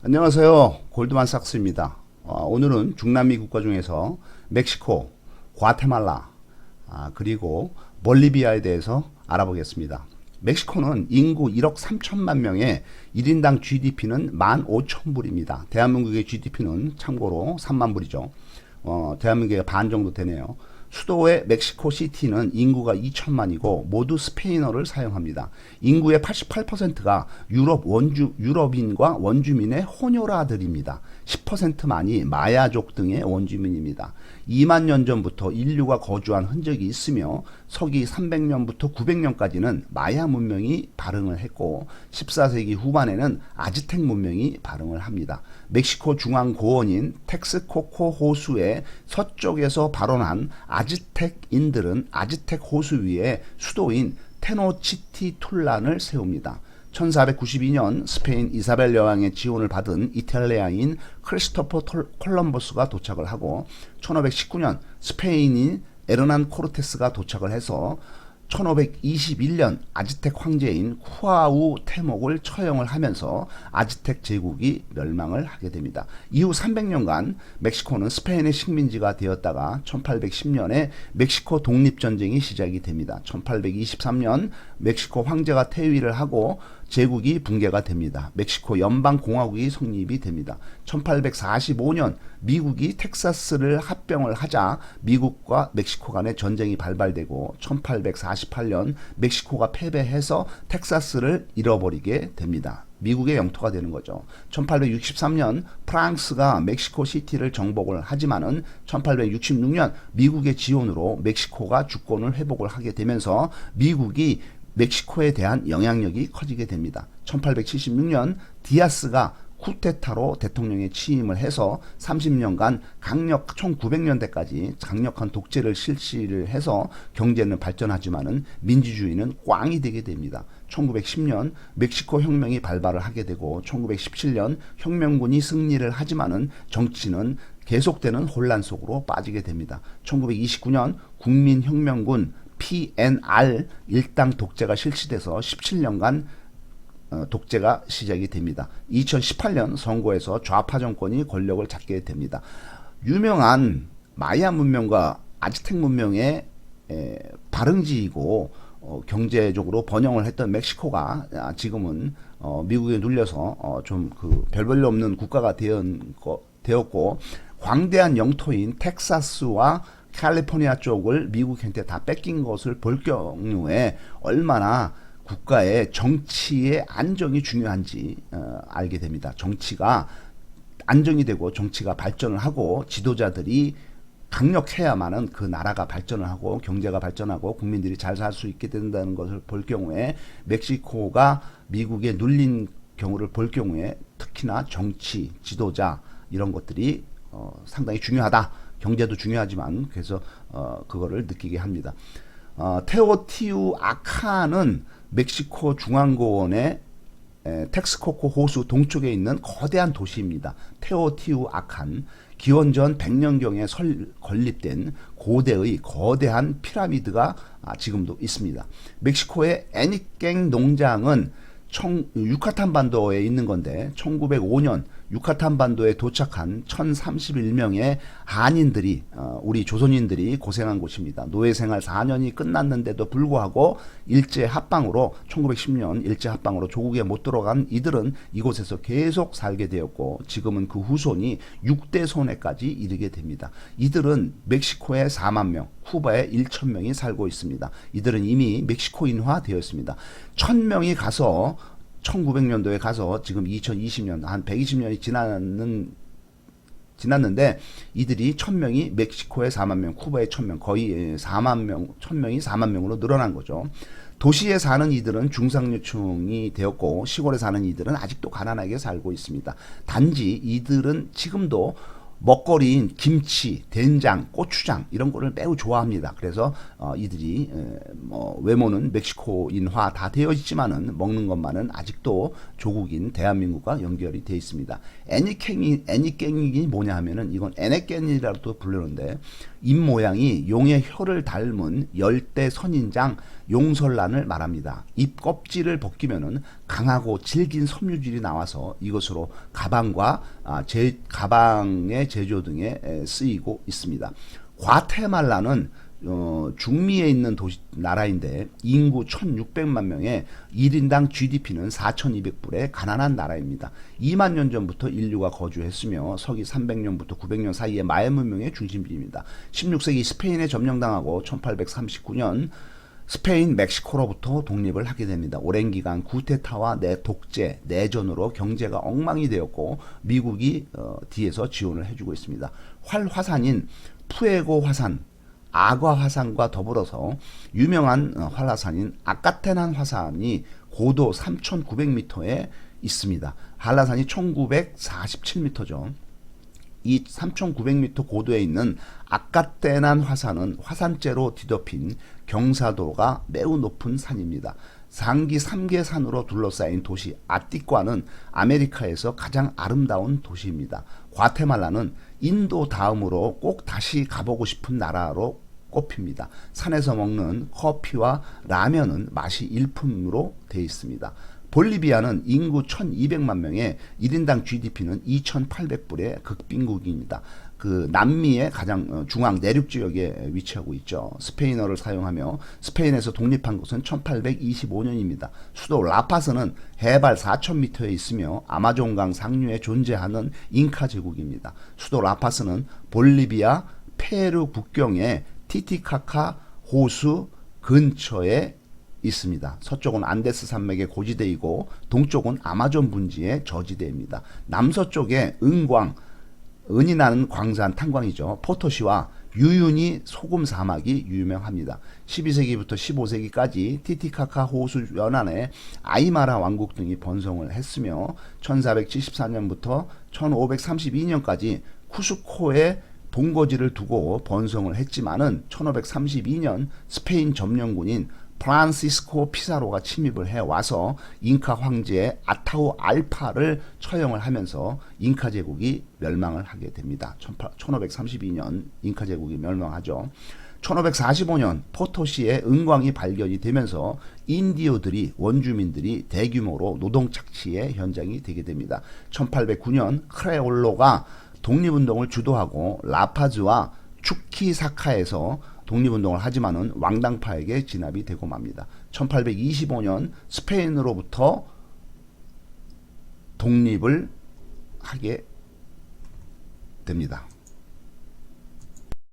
안녕하세요. 골드만삭스입니다. 오늘은 중남미 국가 중에서 멕시코, 과테말라, 그리고 볼리비아에 대해서 알아보겠습니다. 멕시코는 인구 1억 3천만 명에 1인당 GDP는 15,000불입니다. 대한민국의 GDP는 참고로 3만 불이죠. 대한민국의 반 정도 되네요. 수도의 멕시코시티는 인구가 2천만이고 모두 스페인어를 사용합니다. 인구의 88%가 유럽인과 원주민의 혼혈아들입니다. 10%만이 마야족 등의 원주민입니다. 2만 년 전부터 인류가 거주한 흔적이 있으며 서기 300년부터 900년까지는 마야 문명이 발흥을 했고 14세기 후반에는 아즈텍 문명이 발흥을 합니다. 멕시코 중앙 고원인 텍스코코 호수의 서쪽에서 발원한 아즈텍인들은 아즈텍 호수 위에 수도인 테노치티툴란을 세웁니다. 1492년 스페인 이사벨 여왕의 지원을 받은 이탈리아인 크리스토퍼 콜럼버스가 도착을 하고 1519년 스페인인 에르난 코르테스가 도착을 해서 1521년 아즈텍 황제인 쿠아우 테목을 처형을 하면서 아즈텍 제국이 멸망을 하게 됩니다. 이후 300년간 멕시코는 스페인의 식민지가 되었다가 1810년에 멕시코 독립전쟁이 시작이 됩니다. 1823년 멕시코 황제가 퇴위를 하고 제국이 붕괴가 됩니다. 멕시코 연방공화국이 성립이 됩니다. 1845년 미국이 텍사스를 합병을 하자 미국과 멕시코 간의 전쟁이 발발되고 1848년 멕시코가 패배해서 텍사스를 잃어버리게 됩니다. 미국의 영토가 되는 거죠. 1863년 프랑스가 멕시코 시티를 정복을 하지만은 1866년 미국의 지원으로 멕시코가 주권을 회복을 하게 되면서 미국이 멕시코에 대한 영향력이 커지게 됩니다. 1876년 디아스가 쿠데타로 대통령에 취임을 해서 30년간 1900년대까지 강력한 독재를 실시를 해서 경제는 발전하지만은 민주주의는 꽝이 되게 됩니다. 1910년 멕시코 혁명이 발발을 하게 되고 1917년 혁명군이 승리를 하지만은 정치는 계속되는 혼란 속으로 빠지게 됩니다. 1929년 국민혁명군 PNR 일당 독재가 실시돼서 17년간 독재가 시작이 됩니다. 2018년 선거에서 좌파 정권이 권력을 잡게 됩니다. 유명한 마야 문명과 아즈텍 문명의 발흥지이고 경제적으로 번영을 했던 멕시코가 지금은 미국에 눌려서 좀 별 볼일 없는 국가가 되었고 광대한 영토인 텍사스와 캘리포니아 쪽을 미국한테 다 뺏긴 것을 볼 경우에 얼마나 국가의 정치의 안정이 중요한지 알게 됩니다. 정치가 안정이 되고 정치가 발전을 하고 지도자들이 강력해야만은 그 나라가 발전을 하고 경제가 발전하고 국민들이 잘 살 수 있게 된다는 것을 볼 경우에 멕시코가 미국에 눌린 경우를 볼 경우에 특히나 정치, 지도자 이런 것들이 상당히 중요하다. 경제도 중요하지만 그래서 그거를 느끼게 합니다. 테오티우아칸은 ม็xi코 중앙고원의 텍스코코 호수 동쪽에 있는 거대한 도시입니다. 테오티우아칸 기원전 100년경에 건립된 고대의 거대한 피라미드가 지금도 있습니다. 멕시코의 애니깽 농장은 유카탄 반도에 있는 건데 1905년 유카탄 반도에 도착한 1031명의 한인들이 우리 조선인들이 고생한 곳입니다. 노예 생활 4년이 끝났는데도 불구하고 일제 합방으로 1910년 일제 합방으로 조국에 못 들어간 이들은 이곳에서 계속 살게 되었고 지금은 그 후손이 6대 손에까지 이르게 됩니다. 이들은 멕시코에 4만 명, 쿠바에 1,000명이 살고 있습니다. 이들은 이미 멕시코인화 되었습니다. 1,000명이 가서 1900년도에 가서 지금 2020년 한 120년이 지났는데 이들이 1,000명이 멕시코에 4만 명, 쿠바에 1,000명, 거의 4만 명, 1,000명이 4만 명으로 늘어난 거죠. 도시에 사는 이들은 중상류층이 되었고 시골에 사는 이들은 아직도 가난하게 살고 있습니다. 단지 이들은 지금도 먹거리인 김치, 된장, 고추장 이런 거를 매우 좋아합니다. 그래서 이들이 뭐 외모는 멕시코인화 다 되어 있지만은 먹는 것만은 아직도 조국인 대한민국과 연결이 되어 있습니다. 애니깽이 뭐냐 하면은 이건 애네깽이라고도 부르는데 입 모양이 용의 혀를 닮은 열대 선인장 용설란을 말합니다. 잎 껍질을 벗기면은 강하고 질긴 섬유질이 나와서 이것으로 가방과 가방의 제조 등에 쓰이고 있습니다. 과테말라는 중미에 있는 나라인데 인구 1600만 명에 1인당 GDP는 4200불의 가난한 나라입니다. 2만 년 전부터 인류가 거주했으며 서기 300년부터 900년 사이에 마야 문명의 중심지입니다. 16세기 스페인에 점령당하고 1839년 스페인, 멕시코로부터 독립을 하게 됩니다. 오랜 기간 구테타와 독재, 내전으로 경제가 엉망이 되었고 미국이 뒤에서 지원을 해주고 있습니다. 활화산인 푸에고 화산, 아과 화산과 더불어서 유명한 활화산인 아카테난 화산이 고도 3,900m에 있습니다. 한라산이 1,947m죠. 이 3,900m 고도에 있는 아카테난 화산은 화산재로 뒤덮인 경사도가 매우 높은 산입니다. 상기 3개 산으로 둘러싸인 도시 아티과는 아메리카에서 가장 아름다운 도시입니다. 과테말라는 인도 다음으로 꼭 다시 가보고 싶은 나라로 꼽힙니다. 산에서 먹는 커피와 라면은 맛이 일품으로 되어 있습니다. 볼리비아는 인구 1200만 명에 1인당 GDP는 2800불의 극빈국입니다. 그 남미의 가장 중앙 내륙 지역에 위치하고 있죠. 스페인어를 사용하며 스페인에서 독립한 것은 1825년입니다. 수도 라파스는 해발 4000m에 있으며 아마존강 상류에 존재하는 잉카 제국입니다. 수도 라파스는 볼리비아, 페루 국경에 티티카카 호수 근처에 있습니다. 서쪽은 안데스 산맥의 고지대이고 동쪽은 아마존 분지의 저지대입니다. 남서쪽에 은이 나는 광산 탄광이죠. 포토시와 유유니 소금 사막이 유명합니다. 12세기부터 15세기까지 티티카카 호수 연안에 아이마라 왕국 등이 번성을 했으며 1474년부터 1532년까지 쿠스코에 본거지를 두고 번성을 했지만은 1532년 스페인 점령군인 프란시스코 피사로가 침입을 해와서 잉카 황제 아타우 알파를 처형을 하면서 잉카 제국이 멸망을 하게 됩니다. 1532년 잉카 제국이 멸망하죠. 1545년 포토시에 은광이 발견이 되면서 인디오들이 원주민들이 대규모로 노동 착취의 현장이 되게 됩니다. 1809년 크레올로가 독립운동을 주도하고 라파즈와 추키사카에서 독립운동을 하지만은 왕당파에게 진압이 되고 맙니다. 1825년 스페인으로부터 독립을 하게 됩니다.